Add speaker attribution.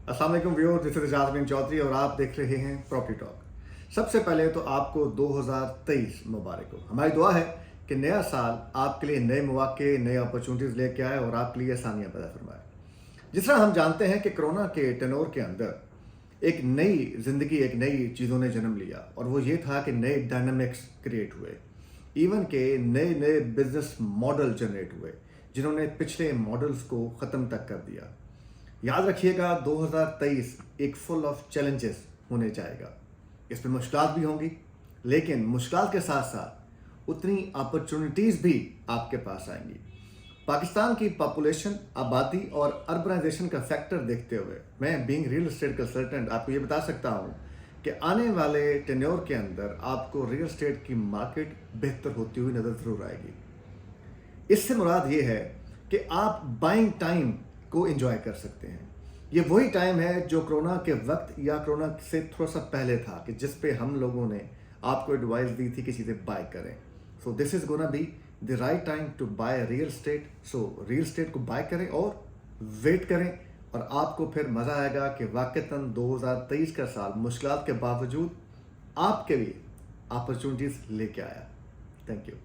Speaker 1: अस्सलाम वालेकुम viewers, this is Jasmine Chaudhary और आप देख रहे हैं प्रॉपर्टी टॉक। सबसे पहले तो आपको 2023 मुबारक हो। हमारी दुआ है कि नया साल आपके लिए नए मौके, नए अपॉर्चुनिटीज़ लेके आए और आपके लिए आसानियाँ पैदा फरमाए। जिस तरह हम जानते हैं कि कोरोना के टेनोर के अंदर एक नई ज़िंदगी, एक नई चीज़ों ने जन्म लिया और वो ये था कि नए डायनामिक्स क्रिएट हुए, इवन के नए नए बिजनेस मॉडल जनरेट हुए जिन्होंने पिछले मॉडल्स को ख़त्म तक कर दिया। याद रखिएगा 2023 एक फुल ऑफ चैलेंजेस होने जाएगा। इसमें मुश्किलात भी होंगी, लेकिन मुश्किलात के साथ साथ उतनी अपॉर्चुनिटीज़ भी आपके पास आएंगी। पाकिस्तान की पॉपुलेशन, आबादी और अर्बनाइजेशन का फैक्टर देखते हुए मैं बीइंग रियल एस्टेट कंसल्टेंट आपको ये बता सकता हूँ कि आने वाले टेन्योर के अंदर आपको रियल एस्टेट की मार्केट बेहतर होती हुई नज़र ज़रूर आएगी। इससे मुराद ये है कि आप बाइंग टाइम को एंजॉय कर सकते हैं। ये वही टाइम है जो कोरोना के वक्त या कोरोना से थोड़ा सा पहले था कि जिस पे हम लोगों ने आपको एडवाइस दी थी कि चीज़ें बाय करें। So this is gonna be the right time to buy real estate. So real estate को बाय करें और वेट करें और आपको फिर मज़ा आएगा कि वाक़तन 2023 का साल मुश्किलात के बावजूद आपके लिए अपॉर्चुनिटीज़ लेके आया। Thank you.